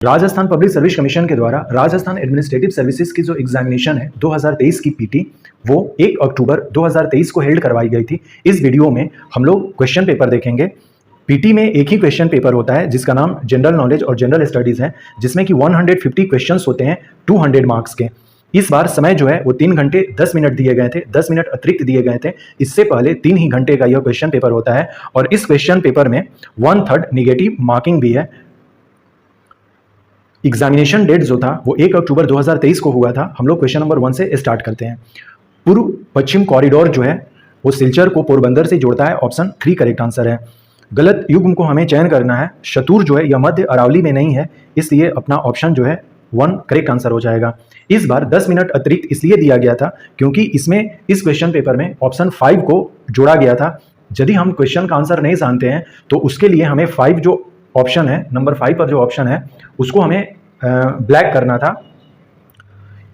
Rajasthan public service commission के द्वारा Rajasthan administrative services की जो एग्जामिनेशन है 2023 की पीटी वो 1 अक्टूबर 2023 को हेल्ड करवाई गई थी। इस वीडियो में हम लोग क्वेश्चन पेपर देखेंगे। पीटी में एक ही क्वेश्चन पेपर होता है जिसका नाम जनरल नॉलेज और जनरल स्टडीज है, जिसमें कि 150 क्वेश्चंस होते हैं 200 मार्क्स के। इस बार समय जो है वो 3 घंटे 10 मिनट दिए गए थे, 10 मिनट अतिरिक्त दिए गए थे। इससे पहले 3 ही घंटे का यह क्वेश्चन पेपर होता है और इस क्वेश्चन पेपर में 1/3 निगेटिव मार्किंग भी है। एग्जामिनेशन डेट जो था वो 1 अक्टूबर 2023 को हुआ था। हम लोग क्वेश्चन नंबर 1 से स्टार्ट करते हैं। पूर्व पश्चिम कॉरिडोर जो है वो सिलचर को पोरबंदर से जोड़ता है। ऑप्शन 3 करेक्ट आंसर है। गलत युग्म को हमें चयन करना है। शतूर जो है यह मध्य अरावली में नहीं है, इसलिए अपना ऑप्शन जो है 1 करेक्ट आंसर हो जाएगा। इस बार 10 मिनट अतिरिक्त इसलिए दिया गया था क्योंकि इसमें इस क्वेश्चन पेपर में ऑप्शन 5 को जोड़ा गया था। यदि हम क्वेश्चन का आंसर नहीं जानते हैं तो उसके लिए हमें 5 जो ऑप्शन है, नंबर 5 पर जो ऑप्शन है उसको हमें ब्लैक करना था,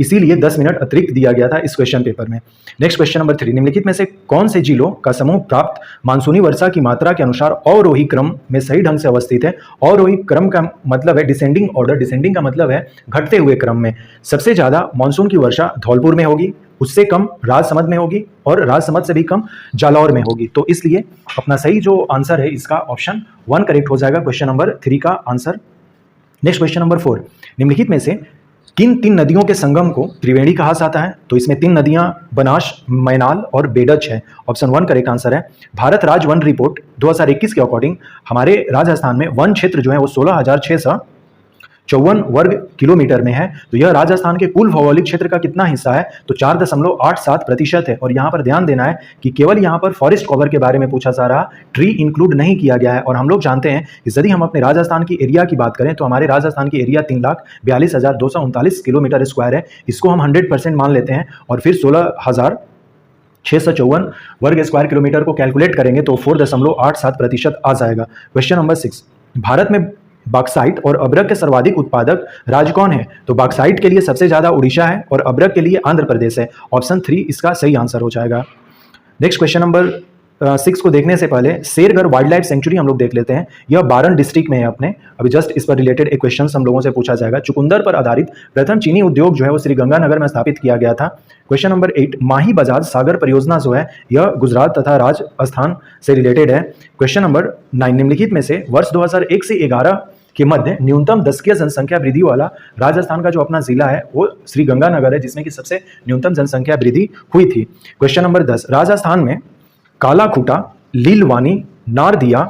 इसीलिए 10 मिनट अतिरिक्त दिया गया था इस क्वेश्चन पेपर में। नेक्स्ट क्वेश्चन नंबर 3, निम्नलिखित में से कौन से जिलों का समूह प्राप्त मानसूनी वर्षा की मात्रा के अनुसार अवरोही क्रम में सही ढंग से अवस्थित है। अवरोही क्रम का मतलब है डिसेंडिंग ऑर्डर, डिसेंडिंग का मतलब है घटते हुए क्रम में। सबसे ज्यादा मानसून की वर्षा धौलपुर में होगी, उससे कम राजसमंद में होगी और राजसमंद से भी कम जालौर में होगी। तो इसलिए अपना सही जो आंसर है इसका ऑप्शन 1 करेक्ट हो जाएगा क्वेश्चन नंबर 3 का आंसर। नेक्स्ट क्वेश्चन नंबर 4, निम्नलिखित में से किन 3 नदियों के संगम को त्रिवेणी कहा जाता है। तो इसमें 3 नदियां बनास, मैनाल और बेडज है। ऑप्शन 1 करेक्ट आंसर है। भारत राज्य वन रिपोर्ट 2021 के अकॉर्डिंग हमारे राजस्थान में वन क्षेत्र जो है वो 16,654 वर्ग किलोमीटर में है। तो यह राजस्थान के कुल भौगोलिक क्षेत्र का कितना हिस्सा है, तो 4.87% है। और यहाँ पर ध्यान देना है कि केवल यहाँ पर फॉरेस्ट कवर के बारे में पूछा जा रहा, ट्री इंक्लूड नहीं किया गया है। और हम लोग जानते हैं कि यदि हम अपने राजस्थान की एरिया की बात करें तो हमारे राजस्थान की एरिया 3,42,239 किलोमीटर स्क्वायर है। इसको हम 100% मान लेते हैं और फिर 16,654 वर्ग स्क्वायर किलोमीटर को कैलकुलेट करेंगे तो 4.87% आ जाएगा। क्वेश्चन नंबर 6, भारत में बॉक्साइट और अब्रक के सर्वाधिक उत्पादक राज्य कौन है। तो बॉक्साइट के लिए सबसे ज्यादा उड़ीसा है और अब्रक के लिए आंध्र प्रदेश है। ऑप्शन 3 इसका सही आंसर हो जाएगा। नेक्स्ट क्वेश्चन नंबर 6 को देखने से पहले शेरगढ़ वाइल्ड लाइफ सेंचुरी हम लोग देख लेते हैं। यह बारन डिस्ट्रिक्ट में है अपने। अभी जस्ट इस पर रिलेटेड एक क्वेश्चन हम लोगों से पूछा जाएगा। चुकंदर पर आधारित प्रथम चीनी उद्योग जो है वो श्रीगंगानगर में स्थापित किया गया था। क्वेश्चन नंबर 8, माही बजाज सागर परियोजना जो है यह गुजरात तथा राजस्थान से रिलेटेड है। क्वेश्चन नंबर 9, निम्नलिखित में से वर्ष 2001 से 11 के मध्य न्यूनतम दशकीय जनसंख्या वृद्धि वाला राजस्थान का जो अपना जिला है वो श्रीगंगानगर है, जिसमें कि सबसे न्यूनतम जनसंख्या वृद्धि हुई थी। क्वेश्चन नंबर 10, राजस्थान में कालाखूटा, लीलवानी, नारदिया,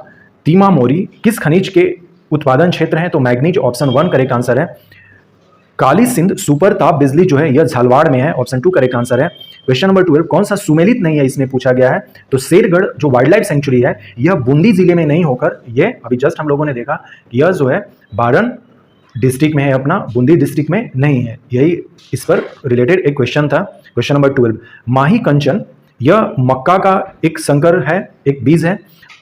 तीमामोरी किस खनिज के उत्पादन क्षेत्र हैं। तो मैग्नीज ऑप्शन 1 करेक्ट आंसर है। काली सिंध सुपर ताप बिजली जो है यह झालवाड़ में है। ऑप्शन 2 करेक्ट आंसर है। क्वेश्चन नंबर 12, कौन सा सुमेलित नहीं है इसमें पूछा गया है। तो शेरगढ़ जो वाइल्ड लाइफ सेंचुरी है यह बूंदी जिले में नहीं होकर ये अभी जस्ट हम लोगों ने देखा कि यह जो है बारन डिस्ट्रिक्ट में है, अपना बूंदी डिस्ट्रिक्ट में नहीं है। यही इस पर रिलेटेड एक क्वेश्चन था। क्वेश्चन नंबर 12, माही कंचन यह मक्का का एक संकर है, एक बीज है।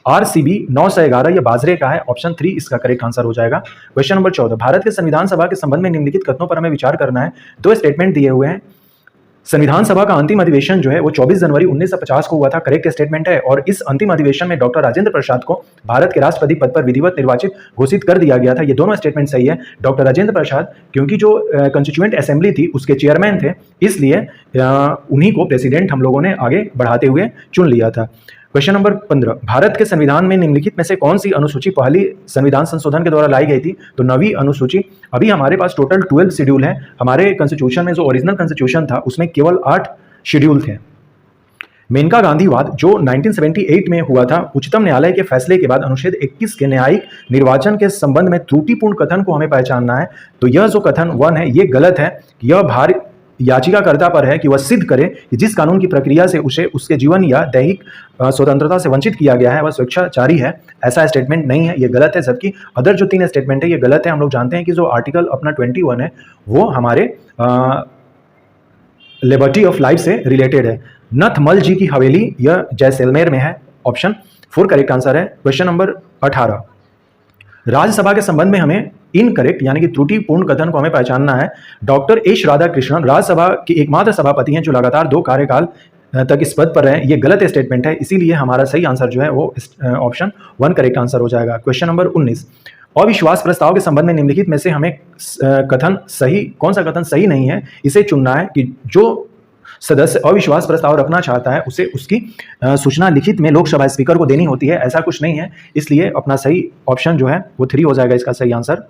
RCB 911 यह बाजरे का है। ऑप्शन 3 इसका करेक्ट आंसर हो जाएगा। क्वेश्चन नंबर 14, भारत के संविधान सभा के संबंध में निम्नलिखित कथनों पर हमें विचार करना है। 2 स्टेटमेंट दिए हुए हैं। संविधान सभा का अंतिम अधिवेशन जो है वो 24 जनवरी 1950 को हुआ था, करेक्ट स्टेटमेंट है। और इस अंतिम अधिवेशन में डॉक्टर राजेंद्र प्रसाद को भारत के राष्ट्रपति पद पर विधिवत निर्वाचित घोषित कर दिया गया था। ये दोनों स्टेटमेंट सही है। डॉक्टर राजेंद्र प्रसाद क्योंकि जो कंस्टिट्यूएंट असेंबली थी उसके चेयरमैन थे, इसलिए उन्हीं को प्रेसिडेंट हम लोगों ने आगे बढ़ाते हुए चुन लिया था। क्वेश्चन नंबर 15, भारत के संविधान में निम्नलिखित में से कौन सी अनुसूची पहली संविधान संशोधन के द्वारा लाई गई थी। तो 9वीं अनुसूची। अभी हमारे पास टोटल 12 शेड्यूल है। हमारे कॉन्स्टिट्यूशन में जो ओरिजिनल कॉन्स्टिट्यूशन था उसमें केवल 8 शेड्यूल थे। मेनका गांधीवाद जो 1978 में हुआ था, उच्चतम न्यायालय के फैसले के बाद अनुच्छेद 21 के न्यायिक निर्वाचन के संबंध में त्रुटिपूर्ण कथन को हमें पहचानना है। तो यह जो कथन 1 है ये गलत है। यह भारत याचिकाकर्ता पर है कि वह सिद्ध करे कि जिस कानून की प्रक्रिया से उसे उसके जीवन या दैहिक स्वतंत्रता से वंचित किया गया है वह स्वेच्छाचारी है। ऐसा स्टेटमेंट नहीं है, ये गलत है। जबकि अदर जो 3 स्टेटमेंट है ये गलत है। हम लोग जानते हैं कि जो आर्टिकल अपना 21 है वो हमारे लिबर्टी ऑफ लाइफ से रिलेटेड है। नथमल जी की हवेली यह जैसलमेर में है। ऑप्शन 4 करेक्ट आंसर है। क्वेश्चन नंबर 18, राज्यसभा के संबंध में हमें इनकरेक्ट यानी कि त्रुटिपूर्ण कथन को हमें पहचानना है। डॉक्टर एच राधाकृष्णन राज्यसभा के एकमात्र सभापति हैं जो लगातार 2 कार्यकाल तक इस पद पर रहे। ये गलत स्टेटमेंट है, इसीलिए हमारा सही आंसर जो है वो ऑप्शन 1 करेक्ट आंसर हो जाएगा। क्वेश्चन नंबर 19, अविश्वास प्रस्ताव के संबंध में निम्नलिखित में से हमें कथन सही, कौन सा कथन सही नहीं है, इसे चुनना है कि जो सदस्य अविश्वास प्रस्ताव रखना चाहता है उसे उसकी सूचना लिखित में लोकसभा स्पीकर को देनी होती है। ऐसा कुछ नहीं है, इसलिए अपना सही ऑप्शन जो है वो 3 हो जाएगा इसका सही आंसर।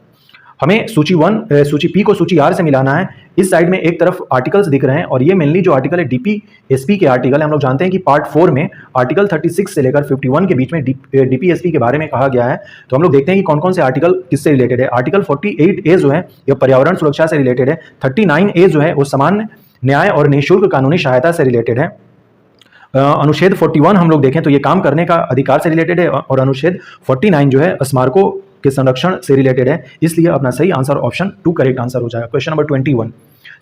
हमें सूची पी को सूची आर से मिलाना है। इस साइड में एक तरफ आर्टिकल्स दिख रहे हैं और ये मेनली जो आर्टिकल है डीपीएसपी के आर्टिकल है। हम लोग जानते हैं कि पार्ट 4 में आर्टिकल 36 से लेकर 51 के बीच में डीपीएसपी के बारे में कहा गया है। तो हम लोग देखते हैं कि कौन कौन से आर्टिकल किससे रिलेटेड है। आर्टिकल 48A जो है ये पर्यावरण सुरक्षा से रिलेटेड है। 39A जो है वो सामान्य न्याय और निःशुल्क कानूनी सहायता से रिलेटेड है। अनुच्छेद 41 हम लोग देखें तो ये काम करने का अधिकार से रिलेटेड है और अनुच्छेद 49 जो है स्मारकों के संरक्षण से रिलेटेड है। इसलिए अपना सही आंसर ऑप्शन 2 करेक्ट आंसर हो जाएगा। क्वेश्चन नंबर 21,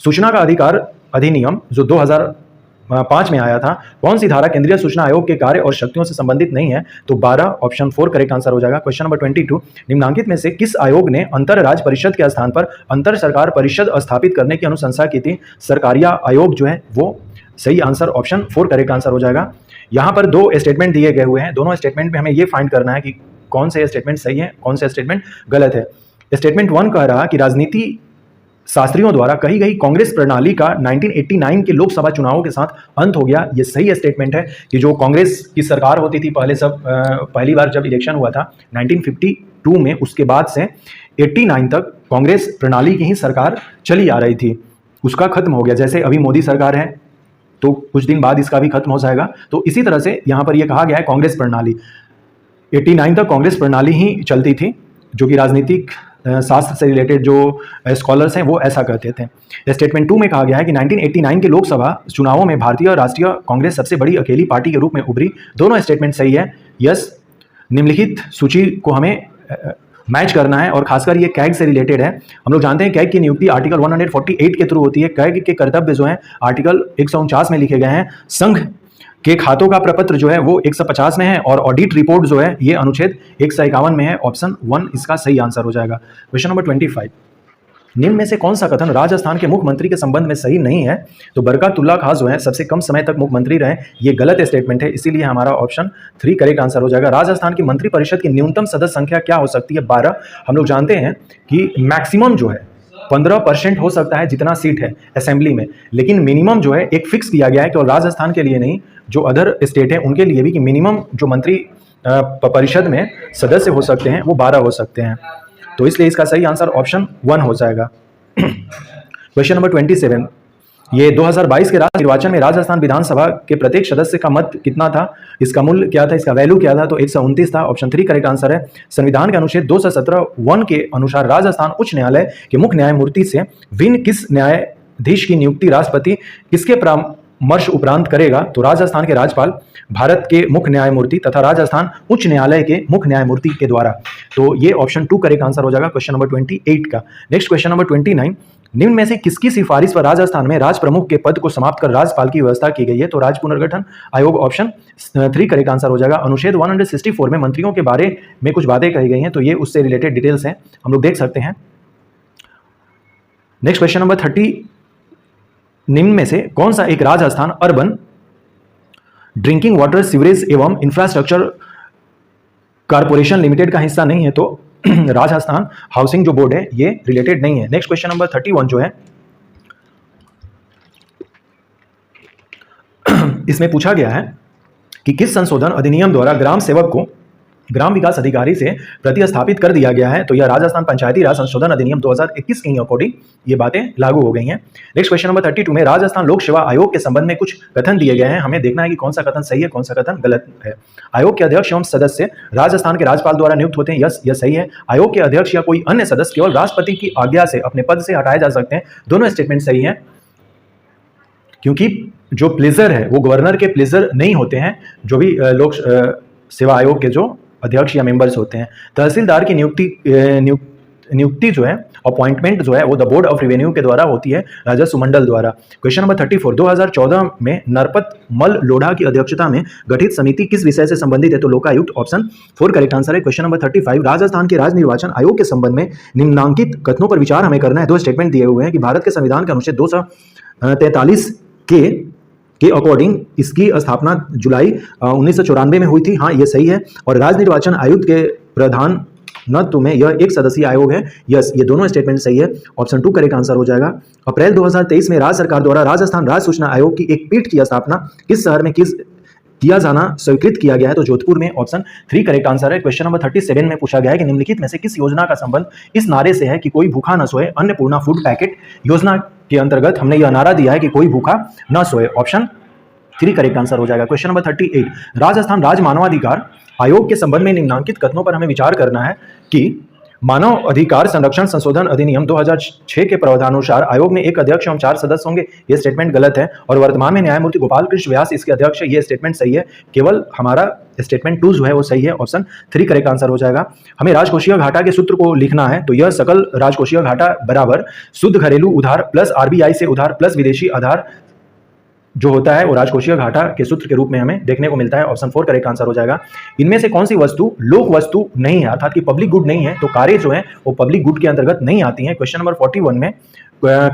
सूचना का अधिकार अधिनियम जो 2005 में आया था, कौन सी धारा केंद्रीय सूचना आयोग के कार्य और शक्तियों से संबंधित नहीं है? तो 12 ऑप्शन 4 करेक्ट आंसर हो जाएगा। क्वेश्चन नंबर 22, निम्नांकित में से किस आयोग ने अंतर राज्य परिषद के स्थान पर अंतर सरकार परिषद स्थापित करने की अनुशंसा की थी? सरकारिया आयोग जो है वो सही आंसर ऑप्शन 4 करेक्ट आंसर हो जाएगा। यहाँ पर 2 स्टेटमेंट दिए गए हुए हैं, दोनों स्टेटमेंट में हमें ये फाइंड करना है कि कौन से स्टेटमेंट सही है, कौन से स्टेटमेंट गलत है। स्टेटमेंट 1 कह रहा कि राजनीति शास्त्रियों द्वारा कही गई कांग्रेस प्रणाली का 1989 के लोकसभा चुनावों के साथ अंत हो गया। ये सही स्टेटमेंट है कि जो कांग्रेस की सरकार होती थी पहली बार जब इलेक्शन हुआ था 1952 में, उसके बाद से 89 तक कांग्रेस प्रणाली की ही सरकार चली आ रही थी, उसका खत्म हो गया। जैसे अभी मोदी सरकार है तो कुछ दिन बाद इसका भी खत्म हो जाएगा। तो इसी तरह से यहाँ पर यह कहा गया है कांग्रेस प्रणाली 89 तक कांग्रेस प्रणाली ही चलती थी, जो कि राजनीतिक शास्त्र से रिलेटेड जो स्कॉलर्स हैं वो ऐसा कहते थे। स्टेटमेंट 2 में कहा गया है कि 1989 के लोकसभा चुनावों में भारतीय राष्ट्रीय कांग्रेस सबसे बड़ी अकेली पार्टी के रूप में उभरी। दोनों स्टेटमेंट सही है। यस, निम्नलिखित सूची को हमें मैच करना है और खासकर ये कैग से रिलेटेड है। हम लोग जानते हैं कैग की नियुक्ति आर्टिकल 148 के थ्रू होती है। कैग के कर्तव्य जो है आर्टिकल 149 में लिखे गए हैं। संघ के खातों का प्रपत्र जो है वो 150 में है और ऑडिट रिपोर्ट जो है ये अनुच्छेद 151 में है। ऑप्शन 1 इसका सही आंसर हो जाएगा। क्वेश्चन नंबर 25, निम्न में से कौन सा कथन राजस्थान के मुख्यमंत्री के संबंध में सही नहीं है? तो बरकतुल्ला खान जो है सबसे कम समय तक मुख्यमंत्री रहे, ये गलत स्टेटमेंट है, इसीलिए हमारा ऑप्शन 3 करेक्ट आंसर हो जाएगा। राजस्थान की मंत्रिपरिषद की न्यूनतम सदस्य संख्या क्या हो सकती है? 12। हम लोग जानते हैं कि मैक्सिमम जो है 15% हो सकता है जितना सीट है असेंबली में, लेकिन मिनिमम जो है एक फिक्स किया गया है कि राजस्थान के लिए नहीं, जो अदर स्टेट है उनके लिए भी, कि मिनिमम जो मंत्री परिषद में सदस्य हो सकते हैं वो 12 हो सकते हैं। तो इसलिए इसका सही आंसर ऑप्शन 1 हो जाएगा। क्वेश्चन नंबर 27, ये 2022 के राज्य निर्वाचन में राजस्थान विधानसभा के प्रत्येक सदस्य का मत कितना था? इसका मूल्य क्या था, इसका वैल्यू क्या था? तो 129 था। ऑप्शन 3 करेक्ट आंसर है। संविधान के अनुच्छेद 217(1) के अनुसार राजस्थान उच्च न्यायालय के मुख्य न्यायमूर्ति से भिन्न किस न्यायाधीश की नियुक्ति राष्ट्रपति किसके परामर्श उपरांत करेगा? तो राजस्थान के राज्यपाल, भारत के मुख्य न्यायमूर्ति तथा राजस्थान उच्च न्यायालय के मुख्य न्यायमूर्ति के द्वारा। तो ये ऑप्शन 2 करेक्ट आंसर हो जाएगा क्वेश्चन नंबर 28 का। नेक्स्ट क्वेश्चन नंबर 29, निम्न में से किसकी सिफारिश पर राजस्थान में राज प्रमुख के पद को समाप्त कर राज्यपाल की व्यवस्था की गई है? तो राज्य पुनर्गठन आयोग, ऑप्शन 3 करेक्ट आंसर हो जाएगा। अनुच्छेद 164 में मंत्रियों के बारे में कुछ बातें कही गई हैं, तो ये उससे रिलेटेड डिटेल्स हैं, हम लोग देख सकते हैं। नेक्स्ट क्वेश्चन नंबर 30, निम्न में से कौन सा एक Rajasthan urban drinking water sewerage एवं इंफ्रास्ट्रक्चर कारपोरेशन लिमिटेड का हिस्सा नहीं है? तो राजस्थान हाउसिंग जो बोर्ड है ये रिलेटेड नहीं है। नेक्स्ट क्वेश्चन नंबर 31 जो है इसमें पूछा गया है कि किस संशोधन अधिनियम द्वारा ग्राम सेवक को ग्राम विकास अधिकारी से प्रतिस्थापित कर दिया गया है? तो यह राजस्थान पंचायती राज संशोधन अधिनियम 2021 के अकॉर्डिंग ये बातें लागू हो गई हैं। नेक्स्ट क्वेश्चन नंबर 32 में राजस्थान लोक सेवा आयोग के संबंध में कुछ कथन दिए गए हैं, हमें देखना है कि कौन सा कथन सही है, कौन सा कथन गलत है। आयोग के अध्यक्ष एवं सदस्य राजस्थान के राज्यपाल द्वारा नियुक्त होते हैं, यह सही है। आयोग के अध्यक्ष या कोई अन्य सदस्य केवल राष्ट्रपति की आज्ञा से अपने पद से हटाए जा सकते हैं, दोनों स्टेटमेंट सही है, क्योंकि जो प्लेजर है वो गवर्नर के प्लेजर नहीं होते हैं, जो भी लोक सेवा आयोग के जो अध्यक्ष या मेंबर्स होते हैं। तहसीलदार की नियुक्ति जो है, अपॉइंटमेंट जो है वो द बोर्ड ऑफ रेवेन्यू के द्वारा होती है, राजस्व मंडल द्वारा। क्वेश्चन नंबर 34, 2014 में नरपत मल लोढ़ा की अध्यक्षता में गठित समिति किस विषय से संबंधित है? तो लोकायुक्त, ऑप्शन 4 करेक्ट आंसर है। क्वेश्चन नंबर 35, राजस्थान के राज्य निर्वाचन आयोग के संबंध में निम्नांकित कथनों पर विचार हमें करना है। 2 स्टेटमेंट दिए हुए हैं कि भारत के संविधान के अनुच्छेद 243 के अकॉर्डिंग इसकी स्थापना जुलाई 1994 में हुई थी, हाँ ये सही है। और राज्य निर्वाचन आयुक्त के प्रधान न तुम्हें यह एक सदस्यीय आयोग है। यस, ये दोनों स्टेटमेंट सही है। ऑप्शन 2 करेक्ट आंसर हो जाएगा। अप्रैल 2023 में राज्य सरकार द्वारा राजस्थान राज्य सूचना आयोग की एक पीठ की स्थापना किस शहर में किया जाना स्वीकृत किया गया है? तो जोधपुर में। ऑप्शन 3 करेक्ट आंसर है। क्वेश्चन नंबर 37 में पूछा गया है कि निम्नलिखित में से किस योजना का संबंध इस नारे से है कि कोई भूखा न सोए? अन्नपूर्णा फूड पैकेट योजना के अंतर्गत हमने यह नारा दिया है कि कोई भूखा न सोए। ऑप्शन 3 करेक्ट आंसर हो जाएगा। क्वेश्चन नंबर 38, राजस्थान राज्य मानवाधिकार आयोग के संबंध में निम्नलिखित कथनों पर हमें विचार करना है कि मानव अधिकार संरक्षण संशोधन अधिनियम 2006 के प्रावधानुसार आयोग में एक अध्यक्ष एवं 4 सदस्य होंगे। यह स्टेटमेंट गलत है और वर्तमान में न्यायमूर्ति गोपाल कृष्ण व्यास इसके अध्यक्ष है। यह स्टेटमेंट सही है। केवल हमारा स्टेटमेंट 2 जो है वो सही है। ऑप्शन 3 करेक्ट आंसर हो जाएगा। हमें राजकोषीय घाटा के सूत्र को लिखना है, तो यह सकल राजकोषीय घाटा बराबर शुद्ध घरेलू उधार प्लस आरबीआई से उधार प्लस विदेशी आधार जो होता है वो राजकोषीय घाटा के सूत्र के रूप में हमें देखने को मिलता है। ऑप्शन 4 करेक्ट आंसर हो जाएगा। इनमें से कौन सी वस्तु लोक वस्तु नहीं है, अर्थात कि पब्लिक गुड नहीं है? तो कारें जो है वो पब्लिक गुड के अंतर्गत नहीं आती हैं। क्वेश्चन नंबर 41 में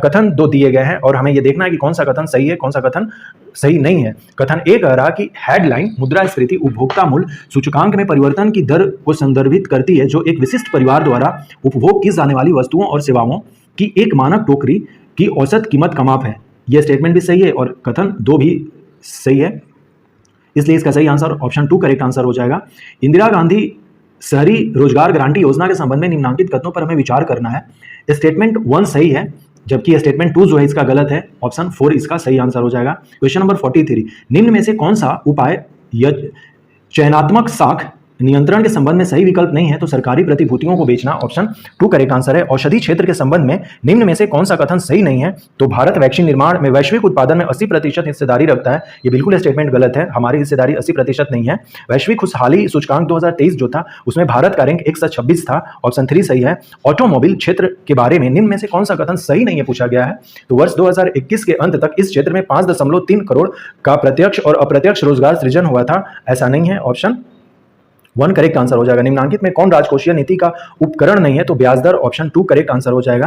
कथन 2 दिए गए हैं और हमें यह देखना है कि कौन सा कथन सही है, कौन सा कथन सही नहीं है। कथन ए कह रहा कि हेडलाइन मुद्रास्फीति उपभोक्ता मूल्य सूचकांक में परिवर्तन की दर को संदर्भित करती है जो एक विशिष्ट परिवार द्वारा उपभोग की जाने वाली वस्तुओं और सेवाओं की एक मानक टोकरी की औसत कीमत का माप है। यह स्टेटमेंट भी सही है और कथन 2 भी सही है, इसलिए इसका सही आंसर ऑप्शन 2 करेक्ट आंसर हो जाएगा। इंदिरा गांधी शहरी रोजगार गारंटी योजना के संबंध में निम्नलिखित कथनों पर हमें विचार करना है। स्टेटमेंट 1 सही है जबकि स्टेटमेंट 2 जो है इसका गलत है। ऑप्शन 4 इसका सही आंसर हो जाएगा। क्वेश्चन नंबर 43, निम्न में से कौन सा उपाय चयनात्मक साख नियंत्रण के संबंध में सही विकल्प नहीं है? तो सरकारी प्रतिभूतियों को बेचना। ऑप्शन 2 करेक्ट आंसर है। औषधि क्षेत्र के संबंध में निम्न में से कौन सा कथन सही नहीं है? तो भारत वैक्सीन निर्माण में वैश्विक उत्पादन में 80% हिस्सेदारी रखता है। ये बिल्कुल स्टेटमेंट गलत है। हमारी हिस्सेदारी 80% नहीं है। वैश्विक खुशहाली सूचकांक 2023 जो था उसमें भारत का रैंक 126 था। ऑप्शन 3 सही है। ऑटोमोबाइल क्षेत्र के बारे में निम्न में से कौन सा कथन सही नहीं है पूछा गया है? तो वर्ष 2021 के अंत तक इस क्षेत्र में 5.3 करोड़ का प्रत्यक्ष और अप्रत्यक्ष रोजगार सृजन हुआ था। ऐसा नहीं है। ऑप्शन 1 करेक्ट आंसर हो जाएगा। निम्नलिखित में कौन राजकोषीय नीति का उपकरण नहीं है? तो ब्याज दर। ऑप्शन 2 करेक्ट आंसर हो जाएगा।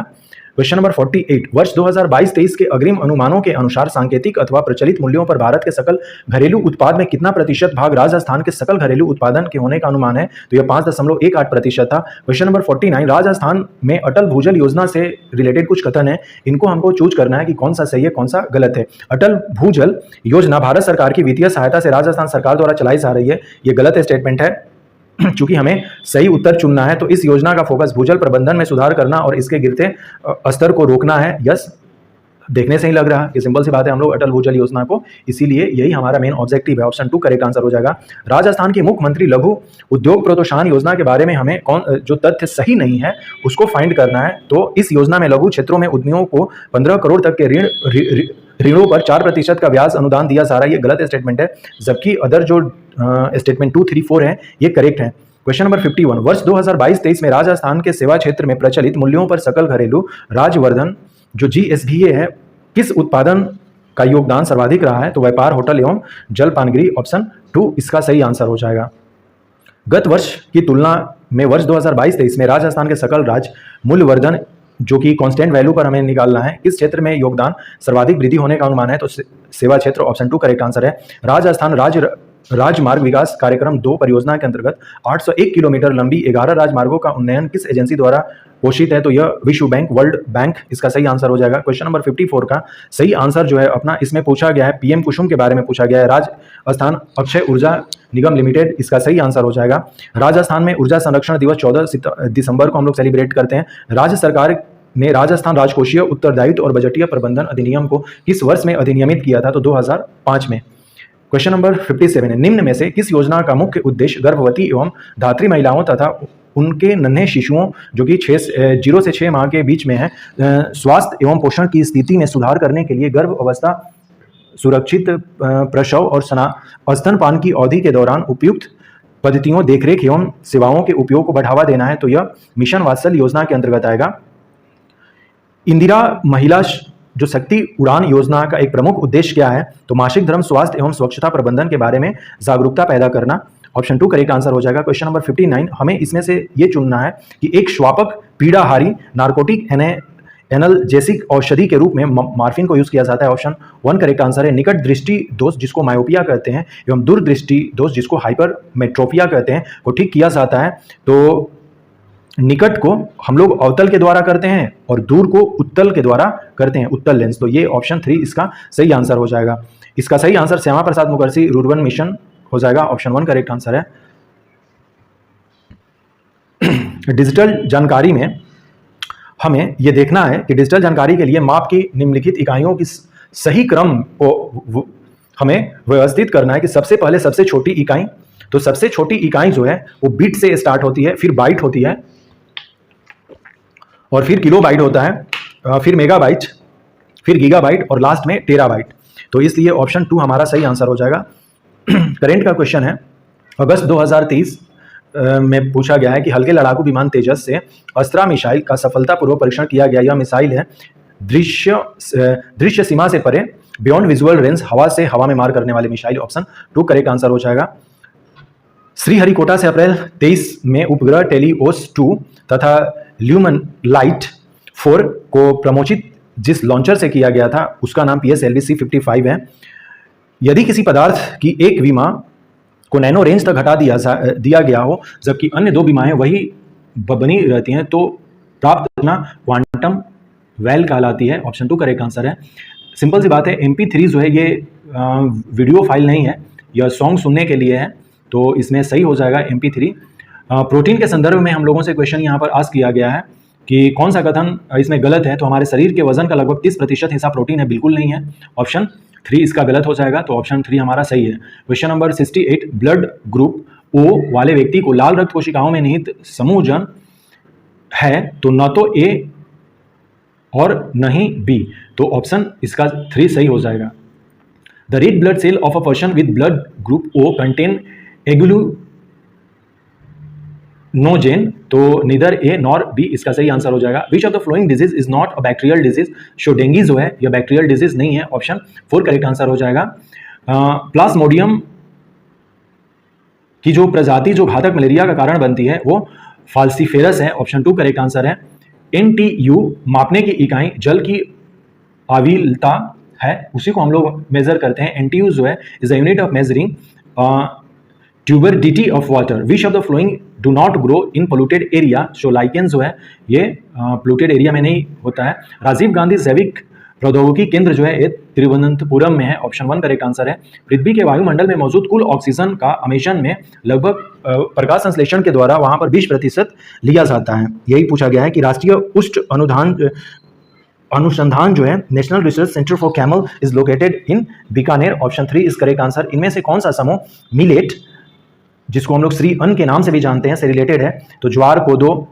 क्वेश्चन नंबर 48, वर्ष 2022-23 के अग्रिम अनुमानों के अनुसार सांकेतिक अथवा प्रचलित मूल्यों पर भारत के सकल घरेलू उत्पाद में कितना प्रतिशत भाग राजस्थान के सकल घरेलू उत्पादन के होने का अनुमान है? तो यह 5.18% था। क्वेश्चन नंबर 49, राजस्थान में अटल भूजल योजना से रिलेटेड कुछ कथन है, इनको हमको चूज करना है कि कौन सा सही है कौन सा गलत है। अटल भूजल योजना भारत सरकार की वित्तीय सहायता से राजस्थान सरकार द्वारा चलाई जा रही है। ये गलत स्टेटमेंट है। चूंकि हमें सही उत्तर चुनना है तो इस योजना का फोकस भूजल प्रबंधन में सुधार करना और इसके गिरते स्तर को रोकना है। यस, देखने से ही लग रहा है कि सिंपल सी बात है, हम लोग अटल भूजल योजना को, इसीलिए यही हमारा मेन ऑब्जेक्टिव है। ऑप्शन 2 करेक्ट आंसर हो जाएगा। राजस्थान की मुख्यमंत्री लघु उद्योग प्रोत्साहन योजना के बारे में हमें जो तथ्य सही नहीं है उसको फाइंड करना है। तो इस योजना में लघु क्षेत्रों में उद्यमियों को 15 करोड़ तक के ऋणों पर 4% का ब्याज अनुदान दिया जा रहा है। ये गलत स्टेटमेंट है, जबकि अदर जो स्टेटमेंट 2, 3, 4 है ये करेक्ट है। क्वेश्चन नंबर 51, वर्ष 2022-23 में राजस्थान के सेवा क्षेत्र में प्रचलित मूल्यों पर सकल घरेलू राजवर्धन जो GSDA है किस उत्पादन का योगदान सर्वाधिक रहा है? तो व्यापार, होटल एवं जलपानगृह। ऑप्शन 2 इसका सही आंसर हो जाएगा। गत वर्ष की तुलना में वर्ष 2022-23 में राजस्थान के सकल राज्य मूल्यवर्धन जो कि कांस्टेंट वैल्यू पर हमें निकालना है, किस क्षेत्र में योगदान सर्वाधिक वृद्धि होने का अनुमान है? तो सेवा क्षेत्र। ऑप्शन 2 करेक्ट आंसर है। राजस्थान राजमार्ग विकास कार्यक्रम 2 परियोजना के अंतर्गत 801 किलोमीटर लंबी 11 राजमार्गों का उन्नयन किस एजेंसी द्वारा पोषित है? तो यह विश्व बैंक, वर्ल्ड बैंक इसका सही आंसर हो जाएगा। क्वेश्चन नंबर 54 का सही आंसर जो है अपना इसमें पूछा गया है पीएम कुसुम के बारे में पूछा गया है। राजस्थान अक्षय ऊर्जा निगम लिमिटेड इसका सही आंसर हो जाएगा। राजस्थान में ऊर्जा संरक्षण दिवस 14 दिसंबर को हम लोग सेलिब्रेट करते हैं। राज्य सरकार ने राजस्थान राजकोषीय उत्तरदायित्व और बजटीय प्रबंधन अधिनियम को किस वर्ष में अधिनियमित किया था? तो 2005 में। क्वेश्चन नंबर 57 है, निम्न में से किस योजना का मुख्य उद्देश्य गर्भवती एवं धात्री महिलाओं तथा उनके नन्हे शिशुओं जो कि 0 से 6 माह के बीच में है स्वास्थ्य एवं पोषण की स्थिति में सुधार करने के लिए गर्भ अवस्था, सुरक्षित प्रसव और स्तनपान की अवधि के दौरान उपयुक्त पद्धतियों, देखरेख एवं सेवाओं के उपयोग को बढ़ावा देना है? तो यह मिशन वात्सल्य योजना के अंतर्गत आएगा। इंदिरा महिला जो शक्ति उड़ान योजना का एक प्रमुख उद्देश्य क्या है? तो मासिक धर्म, स्वास्थ्य एवं स्वच्छता प्रबंधन के बारे में जागरूकता पैदा करना। ऑप्शन 2 करेक्ट आंसर हो जाएगा। क्वेश्चन नंबर 59, हमें इसमें से ये चुनना है कि एक श्वापक पीड़ाहारी नार्कोटिक एनाल्जेसिक औषधि के रूप में मार्फिन को यूज किया जाता है। ऑप्शन 1 करेक्ट आंसर है। निकट दृष्टि दोष जिसको मायोपिया कहते हैं एवं दूरदृष्टि दोष जिसको हाइपरमेट्रोपिया कहते हैं को ठीक किया जाता है। तो निकट को हम लोग अवतल के द्वारा करते हैं और दूर को उत्तल के द्वारा करते हैं, उत्तल लेंस। तो ये ऑप्शन 3 इसका सही आंसर हो जाएगा। इसका सही answer Shyama Prasad Mukherjee rurban mission हो जाएगा, ऑप्शन 1 करेक्ट आंसर है। डिजिटल जानकारी में हमें यह देखना है कि डिजिटल जानकारी के लिए माप की निम्नलिखित इकाइयों की सही क्रम को हमें व्यवस्थित करना है कि सबसे पहले सबसे छोटी इकाई, तो सबसे छोटी इकाई जो है वो बिट से स्टार्ट होती है, फिर बाइट होती है और फिर किलोबाइट होता है, फिर मेगाबाइट, फिर गीगाबाइट और लास्ट में टेराबाइट। तो इसलिए ऑप्शन 2 हमारा सही आंसर हो जाएगा। करंट का क्वेश्चन है, अगस्त 2023 में पूछा गया है कि हल्के लड़ाकू विमान तेजस से अस्त्रा मिसाइल का सफलतापूर्वक परीक्षण किया गया। यह मिसाइल है दृश्य सीमा से परे, बियॉन्ड विजुअल रेंज, हवा से हवा में मार करने वाली मिसाइल, ऑप्शन 2 करेक्ट आंसर हो जाएगा। श्रीहरिकोटा से अप्रैल 23 में उपग्रह टेलीओस 2 तथा ल्यूमन लाइट 4 को प्रमोचित जिस लॉन्चर से किया गया था उसका नाम PSLV C55 है। यदि किसी पदार्थ की एक विमा को नैनो रेंज तक हटा दिया गया हो जबकि अन्य 2 विमाएं वही बनी रहती हैं तो प्राप्त करना क्वांटम वेल कहलाती है, ऑप्शन 2 करेक्ट आंसर है। सिंपल सी बात है, MP3 जो है ये वीडियो फाइल नहीं है, यह सॉन्ग सुनने के लिए है, तो इसमें सही हो जाएगा MP3। प्रोटीन के संदर्भ में हम लोगों से क्वेश्चन यहाँ पर आस्क किया गया है कि कौन सा कथन इसमें गलत है। तो हमारे शरीर के वजन का लगभग 30% हिस्सा प्रोटीन है, बिल्कुल नहीं है, ऑप्शन 3 इसका गलत हो जाएगा, तो ऑप्शन 3 हमारा सही है। Question number 68, blood group O वाले व्यक्ति को लाल रक्त कोशिकाओं में निहित समूहजन है तो न तो A और न ही B, तो ऑप्शन इसका 3 सही हो जाएगा। The red blood cell of a person with blood group O contain agglutinogen, तो नीदर A नॉर B इसका सही आंसर हो जाएगा। विच of the flowing disease is not a bacterial disease, show dengue जो है यह बैक्टीरियल डिजीज नहीं है, ऑप्शन 4 करेक्ट आंसर हो जाएगा। प्लाज्मोडियम की जो प्रजाति जो घातक मलेरिया का कारण बनती है वो फाल्सीफेरस है, ऑप्शन 2 करेक्ट आंसर है। NTU मापने की इकाई जल की आविलता है, उसी को हम लोग मेजर करते हैं। NTU जो है is the unit of measuring turbidity of water. Which of the following do not grow in polluted area, so lichen जो है ये पोल्यूटेड एरिया में नहीं होता है। राजीव गांधी जैविक प्रौद्योगिकी केंद्र जो है ये तिरुवनंतपुरम में है, ऑप्शन 1 करेक्ट आंसर है। पृथ्वी के वायुमंडल में मौजूद कुल ऑक्सीजन का अमेजन में लगभग प्रकाश संश्लेषण के द्वारा वहां पर 20% लिया जाता है। यही पूछा गया है कि राष्ट्रीय उष्ण अनुसंधान जो है national research centre for camel is located in Bikaner, option 3 is correct answer. इनमें से कौन सा समूह मिलेट, जिसको हम लोग श्री अन्न के नाम से भी जानते हैं, से रिलेटेड है, तो ज्वार, कोदो,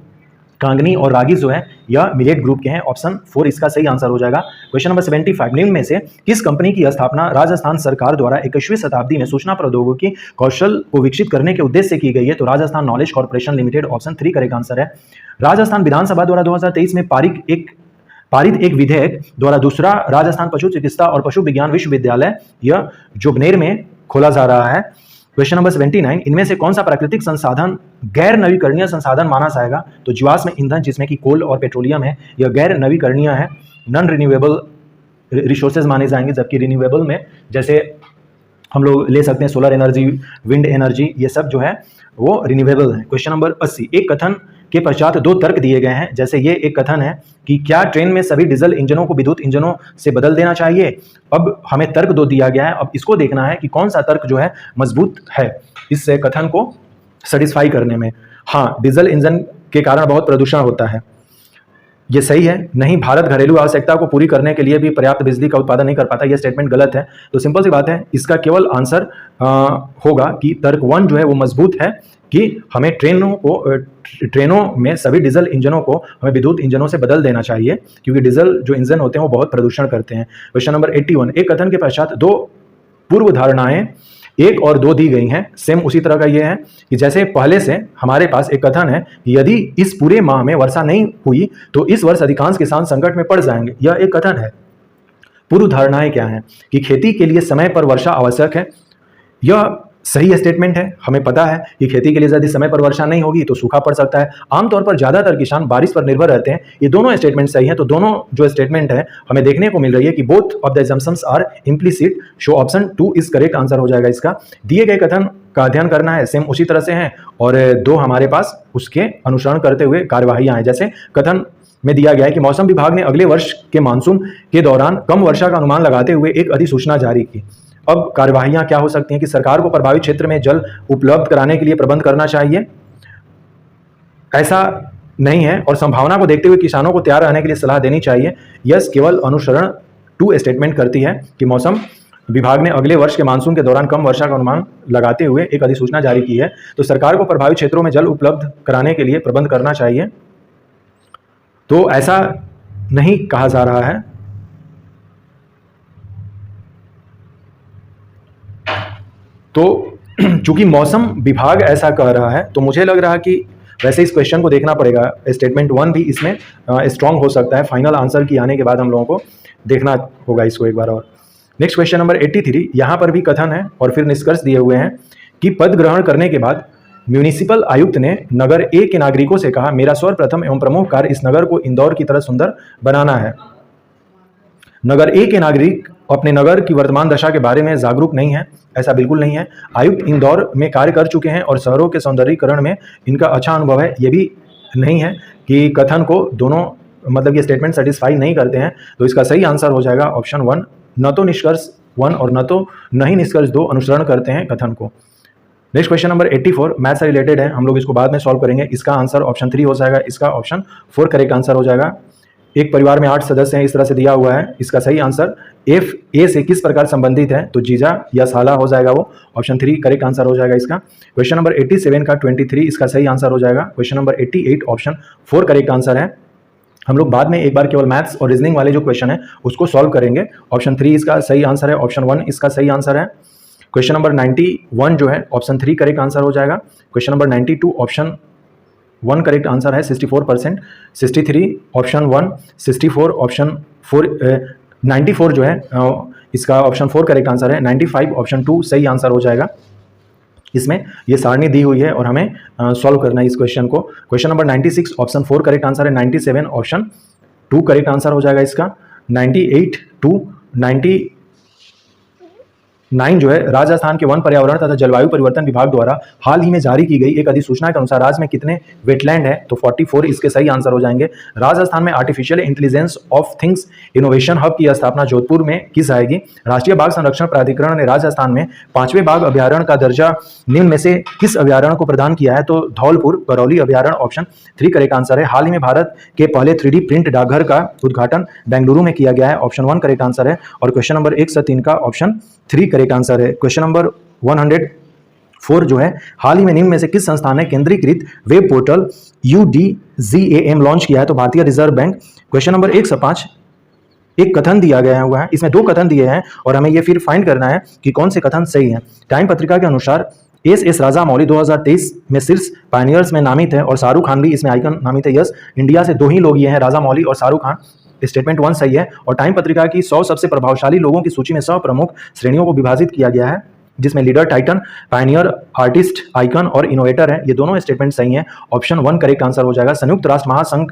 कांगनी और रागी जो है यह मिलेट ग्रुप के हैं, ऑप्शन 4 इसका सही आंसर हो जाएगा। क्वेश्चन नंबर 75, निम्न में से किस कंपनी की स्थापना राजस्थान सरकार द्वारा 21वीं शताब्दी में सूचना प्रौद्योगिकी कौशल को विकसित करने के उद्देश्य से की गई है, तो Rajasthan knowledge corporation limited, option 3 correct answer है। राजस्थान विधानसभा द्वारा 2023 में पारित एक विधेयक द्वारा दूसरा राजस्थान पशु चिकित्सा और पशु विज्ञान विश्वविद्यालय यह जोबनेर में खोला जा रहा है। क्वेश्चन नंबर 79, इनमें से कौन सा प्राकृतिक संसाधन गैर नवीकरणीय संसाधन माना जाएगा, तो जीवाश्म ईंधन जिसमें कि कोल और पेट्रोलियम है यह गैर नवीकरणीय है, नॉन रिन्यूएबल रिसोर्सेज माने जाएंगे, जबकि रिन्यूएबल में जैसे हम लोग ले सकते हैं सोलर एनर्जी, विंड एनर्जी, ये सब जो है वो रिन्यूएबल है। क्वेश्चन नंबर 80, एक कथन के पश्चात 2 तर्क दिए गए हैं, जैसे ये एक कथन है कि क्या ट्रेन में सभी डीजल इंजनों को विद्युत इंजनों से बदल देना चाहिए। अब हमें तर्क 2 दिया गया है, अब इसको देखना है कि कौन सा तर्क जो है मजबूत है इस कथन को सेटिस्फाई करने में। हाँ, डीजल इंजन के कारण बहुत प्रदूषण होता है, ये सही है। नहीं, भारत घरेलू आवश्यकता को पूरी करने के लिए भी पर्याप्त बिजली का उत्पादन नहीं कर पाता, यह स्टेटमेंट गलत है। तो सिंपल सी बात है, इसका केवल आंसर होगा कि तर्क 1 जो है वो मजबूत है कि हमें ट्रेनों में सभी डीजल इंजनों को हमें विद्युत इंजनों से बदल देना चाहिए, क्योंकि डीजल जो इंजन होते हैं वो बहुत प्रदूषण करते हैं। क्वेश्चन नंबर 81, एक कथन के पश्चात 2 पूर्व धारणाएं 1 और 2 दी गई हैं, सेम उसी तरह का ये है कि जैसे पहले से हमारे पास एक कथन है कि यदि इस पूरे माह में वर्षा नहीं हुई तो इस वर्ष अधिकांश किसान संकट में पड़ जाएंगे, यह एक कथन है। पूर्व धारणाएं क्या हैं कि खेती के लिए समय पर वर्षा आवश्यक है, यह सही स्टेटमेंट है। हमें पता है कि खेती के लिए यदि समय पर वर्षा नहीं होगी तो सूखा पड़ सकता है। आमतौर पर ज्यादातर किसान बारिश पर निर्भर रहते हैं। ये दोनों स्टेटमेंट सही हैं। तो दोनों जो स्टेटमेंट है हमें देखने को मिल रही है कि both of the assumptions are implicit, so option 2 is correct answer हो जाएगा इसका। दिए गए कथन का अध्ययन करना है, सेम उसी तरह से हैं, और 2 हमारे पास उसके अनुसरण करते हुए कार्यवाहियां हैं। जैसे कथन में दिया गया है कि मौसम विभाग ने अगले वर्ष के मानसून के दौरान कम वर्षा का अनुमान लगाते हुए एक अधिसूचना जारी की। अब कार्यवाहियां क्या हो सकती हैं कि सरकार को प्रभावित क्षेत्र में जल उपलब्ध कराने के लिए प्रबंध करना चाहिए, ऐसा नहीं है, और संभावना को देखते हुए किसानों को तैयार रहने के लिए सलाह देनी चाहिए। यस केवल अनुसरण 2 स्टेटमेंट करती है कि मौसम विभाग ने अगले वर्ष के मानसून के दौरान कम वर्षा का अनुमान लगाते हुए एक अधिसूचना जारी की है, तो सरकार को प्रभावित क्षेत्रों में जल उपलब्ध कराने के लिए प्रबंध करना चाहिए। तो ऐसा नहीं कहा जा रहा है। तो चूंकि मौसम विभाग ऐसा कह रहा है, तो मुझे लग रहा है कि वैसे इस क्वेश्चन को देखना पड़ेगा। स्टेटमेंट 1 भी इसमें स्ट्रांग हो सकता है। फाइनल आंसर की आने के बाद हम लोगों को देखना होगा इसको एक बार और। नेक्स्ट क्वेश्चन नंबर 83, यहाँ पर भी कथन है और फिर निष्कर्ष दिए हुए हैं कि पद ग्रहण करने के बाद म्यूनिसिपल आयुक्त ने नगर ए के नागरिकों से कहा, मेरा सर्वप्रथम एवं प्रमुख कार्य इस नगर को इंदौर की तरह सुंदर बनाना है। नगर ए के नागरिक अपने नगर की वर्तमान दशा के बारे में जागरूक नहीं है, ऐसा बिल्कुल नहीं है। आयुक्त इंदौर में कार्य कर चुके हैं और शहरों के सौंदर्यीकरण में इनका अच्छा अनुभव है। ये भी नहीं है कि कथन को दोनों मतलब ये स्टेटमेंट सेटिस्फाई नहीं करते हैं। तो इसका सही आंसर हो जाएगा ऑप्शन 1, न तो निष्कर्ष 1 और न ही निष्कर्ष 2 अनुसरण करते हैं कथन को। नेक्स्ट क्वेश्चन नंबर 84 मैथ से रिलेटेड है, हम लोग इसको बाद में सॉल्व करेंगे। इसका आंसर ऑप्शन 3 हो जाएगा, इसका ऑप्शन 4 करेक्ट आंसर हो जाएगा। एक परिवार में 8 सदस्य हैं, इस तरह से दिया हुआ है। इसका सही आंसर एफ ए से किस प्रकार संबंधित है, तो जीजा या साला हो जाएगा, वो ऑप्शन 3 करेक्ट आंसर हो जाएगा इसका। क्वेश्चन नंबर 87 का 23 इसका सही आंसर हो जाएगा। Question number 88 option 4 correct answer है। हम लोग बाद में एक बार केवल मैथ्स और रीजनिंग वाले जो क्वेश्चन है उसको सॉल्व करेंगे। ऑप्शन 3 इसका सही आंसर है, ऑप्शन 1 इसका सही आंसर है। क्वेश्चन नंबर 91 जो है ऑप्शन 3 करेक्ट आंसर हो जाएगा। Question number 92 option 1 correct answer है 64%। 63 ऑप्शन 1, 64 ऑप्शन 4, 94 जो है इसका ऑप्शन 4 करेक्ट आंसर है। 95 ऑप्शन 2 सही आंसर हो जाएगा। इसमें ये सारणी दी हुई है और हमें सॉल्व करना है इस क्वेश्चन को। Question number 96 option 4 correct answer है। 97 ऑप्शन 2 करेक्ट आंसर हो जाएगा इसका। 98 टू 99 जो है राजस्थान के वन पर्यावरण तथा जलवायु परिवर्तन विभाग द्वारा हाल ही में जारी की गई एक अधिसूचना के अनुसार राज्य में कितने वेटलैंड है, तो 44 इसके सही आंसर हो जाएंगे। राजस्थान में artificial intelligence of things innovation hub की स्थापना जोधपुर में किस आएगी। राष्ट्रीय बाघ संरक्षण प्राधिकरण ने राजस्थान में 5वें बाघ अभ्यारण्य का दर्जा निम्न में से किस अभ्यारण्य को प्रदान किया है, तो धौलपुर करौली अभ्यारण्य ऑप्शन 3 करेक्ट आंसर है। हाल ही में भारत के पहले 3D प्रिंट डाकघर का उद्घाटन बेंगलुरु में किया गया है, ऑप्शन 1 करेक्ट आंसर है। और क्वेश्चन नंबर 1 से 3 का ऑप्शन 3 करेक्ट आंसर है। क्वेश्चन नंबर 104 जो है हाल ही में निम्न में से किस संस्थान ने केंद्रीकृत वेब पोर्टल UDGAM लॉन्च किया है, तो भारतीय रिजर्व बैंक। क्वेश्चन नंबर 1 से 5 एक कथन दिया गया हुआ है, इसमें 2 कथन दिए हैं और हमें यह फिर फाइंड करना है कि कौन से कथन सही है। टाइम पत्रिका के अनुसार एस राजामौली 2023 में शीर्ष पायनियर्स में नामित है और शाहरुख खान भी इसमें आइकन नामित है। यस, इंडिया से 2 ही लोग ये हैं, राजामौली और शाहरुख खान। स्टेटमेंट 1 सही है। और टाइम पत्रिका की 100 सबसे प्रभावशाली लोगों की सूची में 100 प्रमुख श्रेणियों को विभाजित किया गया है, जिसमें leader, Titan, Pioneer, artist, icon और इनोवेटर है। ये दोनों स्टेटमेंट सही हैं, ऑप्शन 1 करेक्ट आंसर हो जाएगा। संयुक्त राष्ट्र महासंघ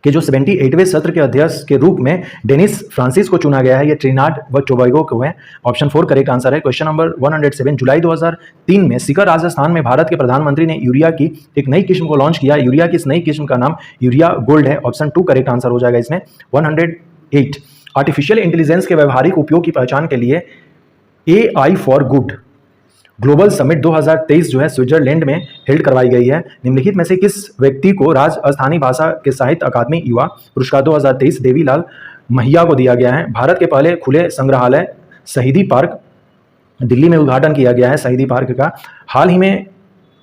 के जो 78वें सत्र के अध्यक्ष के रूप में डेनिस फ्रांसिस को चुना गया है, ये ट्रिनिडाद व टोबैगो को है, ऑप्शन 4 करेक्ट आंसर है। क्वेश्चन नंबर 107 जुलाई 2003 में सीकर राजस्थान में भारत के प्रधानमंत्री ने यूरिया की एक नई किस्म को लॉन्च किया। यूरिया की इस नई किस्म का नाम यूरिया गोल्ड है, ऑप्शन 2 करेक्ट आंसर हो जाएगा इसमें। 108 आर्टिफिशियल इंटेलिजेंस के व्यवहारिक उपयोग की पहचान के लिए AI for good global summit 2023 जो है स्विट्जरलैंड में हेल्ड करवाई गई है। निम्नलिखित में से किस व्यक्ति को राजस्थानी भाषा के साहित्य अकादमी युवा पुरस्कार 2023 देवीलाल महिया को दिया गया है। भारत के पहले खुले संग्रहालय शहीदी पार्क दिल्ली में उद्घाटन किया गया है शहीदी पार्क का। हाल ही में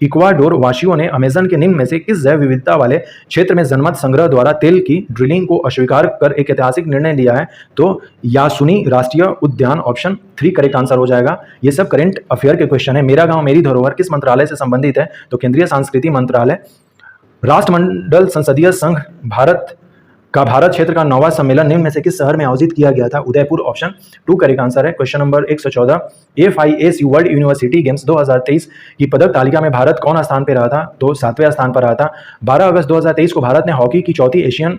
इक्वाडोर वासियों ने अमेजन के निम्न में से किस जैव विविधता वाले क्षेत्र में जनमत संग्रह द्वारा तेल की ड्रिलिंग को अस्वीकार कर एक ऐतिहासिक निर्णय लिया है, तो यासुनी राष्ट्रीय उद्यान, ऑप्शन 3 करेक्ट आंसर हो जाएगा। ये सब करंट अफेयर के क्वेश्चन है। मेरा गांव मेरी धरोहर किस मंत्रालय से संबंधित है, तो केंद्रीय सांस्कृतिक मंत्रालय। राष्ट्रमंडल संसदीय संघ भारत का भारत क्षेत्र का 9वां सम्मेलन निम्न में से किस शहर में आयोजित किया गया था, उदयपुर, ऑप्शन 2 करेक्ट आंसर है। Question number 114 FISU world university games 2023 की पदक तालिका में भारत कौन स्थान पर रहा था, तो 7वें स्थान पर रहा था। 12 अगस्त 2023 को भारत ने हॉकी की चौथी एशियन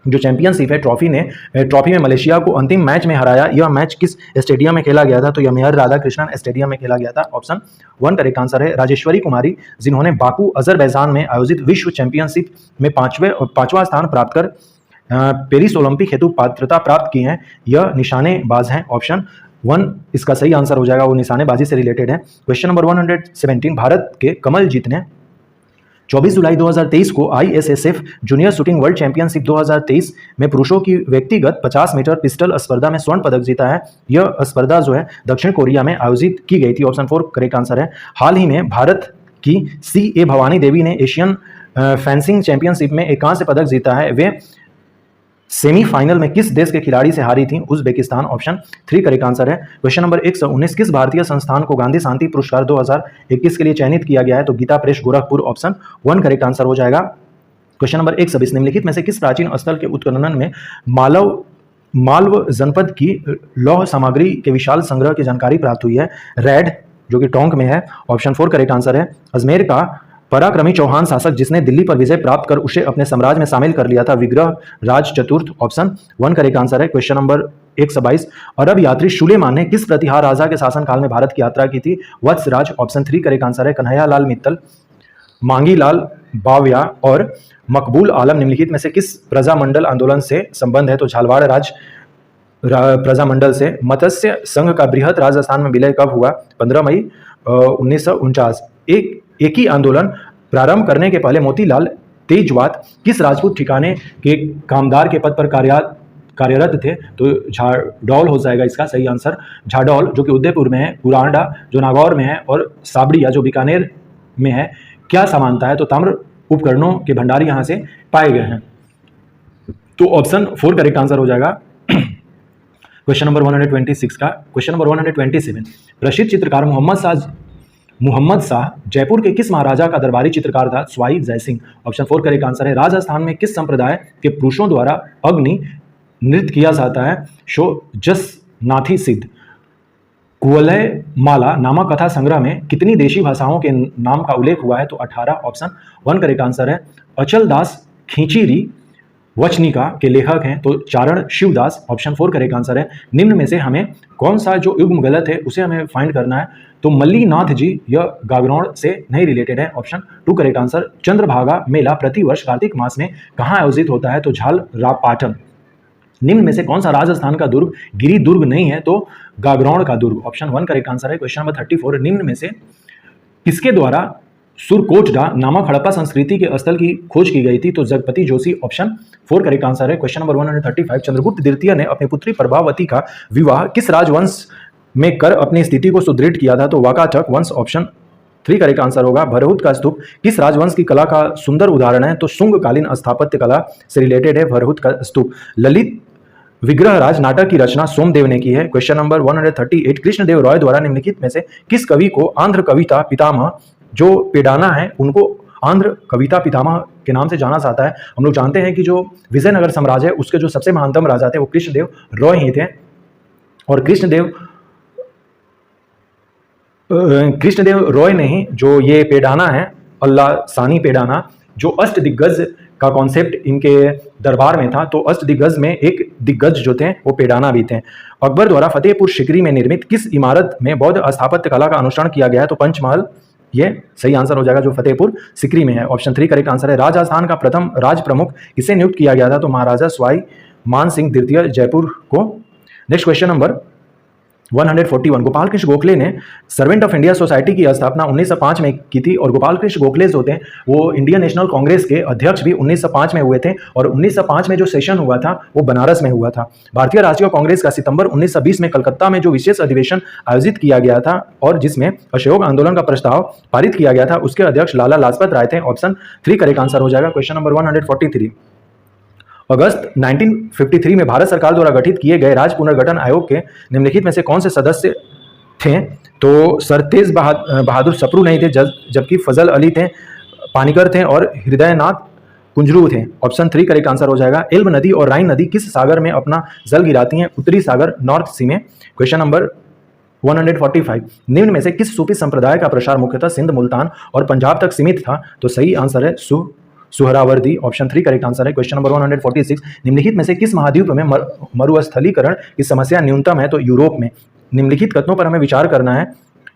जो चैंपियनशिप है ट्रॉफी में मलेशिया को अंतिम मैच में हराया, यह मैच किस स्टेडियम में खेला गया था? तो यह मेहर राधाकृष्णन स्टेडियम में खेला गया था। ऑप्शन 1 करेक्ट आंसर है। राजेश्वरी कुमारी, जिन्होंने बाकू अजरबैजान में आयोजित विश्व चैंपियनशिप में पांचवा स्थान प्राप्त कर पेरिस ओलंपिक हेतु पात्रता प्राप्त की है, यह निशानेबाज हैं। ऑप्शन 1 इसका सही आंसर हो जाएगा, वो निशानेबाजी से रिलेटेड है। क्वेश्चन नंबर 117, भारत के कमलजीत ने 24 जुलाई 2023 को ISSF junior shooting world championship 2023 में पुरुषों की व्यक्तिगत 50 मीटर पिस्टल स्पर्धा में स्वर्ण पदक जीता है। यह स्पर्धा जो है दक्षिण कोरिया में आयोजित की गई थी। ऑप्शन 4 करेक्ट आंसर है। हाल ही में भारत की CA भवानी देवी ने एशियन फेंसिंग चैंपियनशिप में एक कांस्य पदक जीता है। वे सेमीफाइनल में किस देश के खिलाड़ी से हारी थी? उज़्बेकिस्तान। ऑप्शन 3 करेक्ट आंसर है। क्वेश्चन नंबर 119, किस भारतीय संस्थान को गांधी शांति पुरस्कार 2021 के लिए चयनित किया गया है? तो Gita press Gorakhpur. Option 1 correct answer हो जाएगा। क्वेश्चन नंबर 120, निम्नलिखित में से किस प्राचीन स्थल के उत्खनन में मालव जनपद की लौह सामग्री के विशाल संग्रह की जानकारी प्राप्त हुई है? रेड, जो कि टोंक में है। ऑप्शन 4 करेक्ट आंसर है। अजमेर का पराक्रमी चौहान शासक जिसने दिल्ली पर विजय प्राप्त कर उसे अपने साम्राज्य में शामिल कर लिया था? विग्रह राज चतुर्थ। ऑप्शन 1 करेक्ट आंसर है। क्वेश्चन नंबर 122, अरब यात्री सुलेमान ने किस प्रतिहार राजा के शासनकाल में भारत की यात्रा की थी? वत्सराज। ऑप्शन 3 करेक्ट आंसर है। कन्हैया लाल मित्तल, मांगीलाल बावया और मकबूल आलम निम्नलिखित में से किस प्रजामंडल आंदोलन से संबंध है? तो झालवाड़ राज प्रजामंडल से। मत्स्य संघ का बृहत राजस्थान में विलय कब हुआ? 15 मई 1949। एक ही आंदोलन प्रारंभ करने के पहले मोतीलाल तेजवात किस राजपूत ठिकाने के कामदार के पद पर कार्यरत थे? तो झाडौल हो जाएगा इसका सही आंसर। झाडौल जो कि उदयपुर में है, पुरांडा जो नागौर में है और साबड़िया जो बीकानेर में है। क्या समानता है? तो ताम्र उपकरणों के भंडार यहाँ से पाए गए हैं। तो ऑप्शन 4 करेक्ट आंसर हो जाएगा। क्वेश्चन नंबर 126 का क्वेश्चन नंबर 127, प्रसिद्ध चित्रकार मोहम्मद शाह जयपुर के किस महाराजा का दरबारी चित्रकार था? स्वाई जयसिंह। ऑप्शन 4 करेक्ट आंसर है। राजस्थान में किस संप्रदाय के पुरुषों द्वारा अग्नि नृत्य किया जाता है? जसनाथी सिद्ध। कुवलय माला नामक कथा संग्रह में कितनी देशी भाषाओं के नाम का उल्लेख हुआ है? तो 18। ऑप्शन 1 करेक्ट आंसर है। अचल दास खींचीरी वचनिका के लेखक हैं, तो चारण शिवदास। ऑप्शन 4 करेक्ट आंसर है। निम्न में से हमें कौन सा जो युग्म गलत है उसे हमें फाइंड करना है? तो मल्लीनाथ जी, यह गागरौड़ से नहीं रिलेटेड है। Option 2 correct answer. चंद्रभागा मेला प्रतिवर्ष कार्तिक मास में कहाँ आयोजित होता है? तो झालरापाटन। निम्न में से कौन सा राजस्थान का दुर्ग गिरी दुर्ग नहीं है? तो गागरौड़ का दुर्ग। ऑप्शन 1 करेक्ट आंसर है। क्वेश्चन नंबर 34, निम्न में से किसके द्वारा सुरकोटडा नामक हड़प्पा संस्कृति के स्थल की खोज की गई थी? तो Jagpati Joshi. Option 4 correct answer है। क्वेश्चन नंबर 135, चंद्रगुप्त द्वितीय ने अपनी पुत्री प्रभावती का विवाह किस राजवंश में कर अपनी स्थिति को सुदृढ़ किया था? तो वाकाटक वंश। ऑप्शन 3 करेक्ट आंसर होगा। भरहुत का स्तूप किस राजवंश की कला का सुंदर उदाहरण है? तो शुंगकालीन स्थापत्य कला से रिलेटेड है भरहुत का स्तूप। ललित विग्रहराज नाटक की रचना सोमदेव ने की है। क्वेश्चन नंबर 138, कृष्णदेव रॉय द्वारा निम्नलिखित में से किस कवि को आंध्र कविता पितामह जो पेडाना है उनको आंध्र कविता पितामह के नाम से जाना जाता है? हम लोग जानते हैं कि जो विजयनगर साम्राज्य है उसके जो सबसे महानतम राजा थे वो कृष्णदेव रॉय ही थे। और कृष्णदेव रॉय ने ही जो ये पेडाना है, अल्लाह सानी पेडाना, जो अष्ट दिग्गज का कॉन्सेप्ट इनके दरबार में था, तो अष्ट दिग्गज में एक दिग्गज जो थे वो पेडाना भी थे। अकबर द्वारा फतेहपुर सिकरी में निर्मित किस इमारत में बौद्ध स्थापत्य कला का अनुसरण किया गया है? तो पंचमहल, ये सही आंसर हो जाएगा जो फतेहपुर सिकरी में है। ऑप्शन 3 करेक्ट आंसर है। राजस्थान का प्रथम राज प्रमुख किसे नियुक्त किया गया था? तो महाराजा सवाई मान सिंह द्वितीय जयपुर को। Next question number 141, Gopal Krishna Gokhale ने सर्वेंट ऑफ इंडिया सोसाइटी की स्थापना 1905 में की थी। और गोपाल कृष्ण गोखले जो थे वो इंडियन नेशनल कांग्रेस के अध्यक्ष भी 1905 में हुए थे। और 1905 में जो सेशन हुआ था वो बनारस में हुआ था। भारतीय राष्ट्रीय कांग्रेस का सितंबर 1920 में कलकत्ता में जो विशेष अधिवेशन आयोजित किया गया था और जिसमें असहयोग आंदोलन का प्रस्ताव पारित किया गया था, उसके अध्यक्ष लाला लाजपत राय थे। ऑप्शन 3 करेक्ट आंसर हो जाएगा। क्वेश्चन नंबर 143, अगस्त 1953 में भारत सरकार द्वारा गठित किए गए राज्य पुनर्गठन आयोग के निम्नलिखित में से कौन से सदस्य थे? तो सरतेज बहादुर सप्रू नहीं थे, जबकि फजल अली थे, पानीकर थे और हृदयनाथ कुंजरू थे। ऑप्शन 3 करेक्ट आंसर हो जाएगा। एल्ब नदी और राइन नदी किस सागर में अपना जल गिराती हैं? उत्तरी सागर, नॉर्थ सी में। क्वेश्चन नंबर 145, निम्न में से किस सूफी संप्रदाय का प्रसार मुख्यतः सिंध, मुल्तान और पंजाब तक सीमित था? तो सही आंसर है सुहरावर्दी। ऑप्शन 3 करेक्ट आंसर है। क्वेश्चन नंबर 146, निम्नलिखित में से किस महाद्वीप में मरुस्थलीकरण की समस्या न्यूनतम है? तो यूरोप में। निम्नलिखित कथनों पर हमें विचार करना है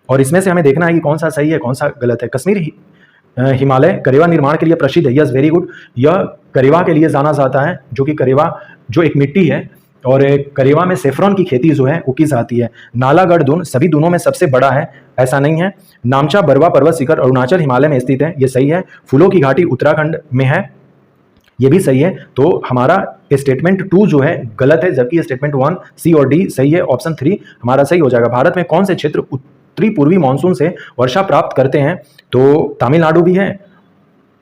और इसमें से हमें देखना है कि कौन सा सही है, कौन सा गलत है। कश्मीर हिमालय करेवा निर्माण के लिए प्रसिद्ध है। Yes, very good. यह करेवा के लिए जाना जाता है, जो कि करेवा जो एक मिट्टी है और करेवा में सेफ्रॉन की खेती जो है वो की जाती है। नालागढ़ दून सभी दूनों में सबसे बड़ा है, ऐसा नहीं है। नामचा बरवा पर्वत शिखर अरुणाचल हिमालय में स्थित है, ये सही है। फूलों की घाटी उत्तराखंड में है, ये भी सही है। तो हमारा स्टेटमेंट 2 जो है गलत है, जबकि स्टेटमेंट 1 सी और डी सही है। ऑप्शन 3 हमारा सही हो जाएगा। भारत में कौन से क्षेत्र उत्तरी पूर्वी मानसून से वर्षा प्राप्त करते हैं? तो तमिलनाडु भी है,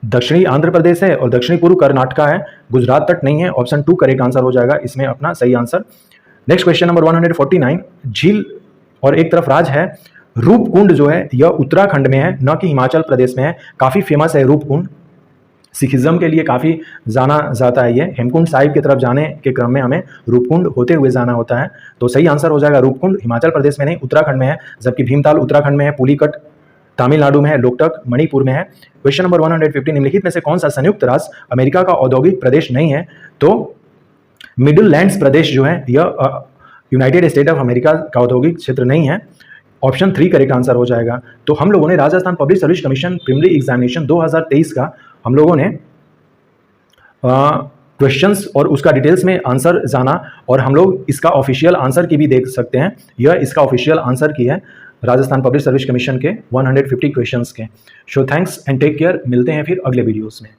दक्षिणी आंध्र प्रदेश है और दक्षिणी पूर्व कर्नाटका है, गुजरात तट नहीं है। ऑप्शन 2 करेक्ट आंसर हो जाएगा इसमें अपना सही आंसर। नेक्स्ट क्वेश्चन नंबर 149, झील और एक तरफ राज है। रूपकुंड जो है यह उत्तराखंड में है, न कि हिमाचल प्रदेश में है। काफ़ी फेमस है रूपकुंड, सिखिज्म के लिए काफ़ी जाना जाता है। ये हेमकुंड साहिब की तरफ जाने के क्रम में हमें रूपकुंड होते हुए जाना होता है। तो सही आंसर हो जाएगा रूपकुंड। हिमाचल प्रदेश में नहीं, उत्तराखंड में है, जबकि भीमताल उत्तराखंड में है, पुलिकट तमिलनाडु में है, लोकटक मणिपुर में है। क्वेश्चन नंबर 150, निम्नलिखित में से कौन सा संयुक्त राष्ट्र अमेरिका का औद्योगिक प्रदेश नहीं है? तो मिडिललैंड्स प्रदेश जो है यह यूनाइटेड स्टेट ऑफ अमेरिका का औद्योगिक क्षेत्र नहीं है। ऑप्शन 3 करेक्ट आंसर हो जाएगा। तो हम लोगों ने Rajasthan public service commission preliminary examination 2023 का हम लोगों ने क्वेश्चंस और उसका डिटेल्स में आंसर जाना, और हम लोग इसका ऑफिशियल आंसर की भी देख सकते हैं। यह इसका ऑफिशियल आंसर की है राजस्थान पब्लिक सर्विस कमीशन के 150 क्वेश्चंस के। So thanks and take care. मिलते हैं फिर अगले वीडियोस में।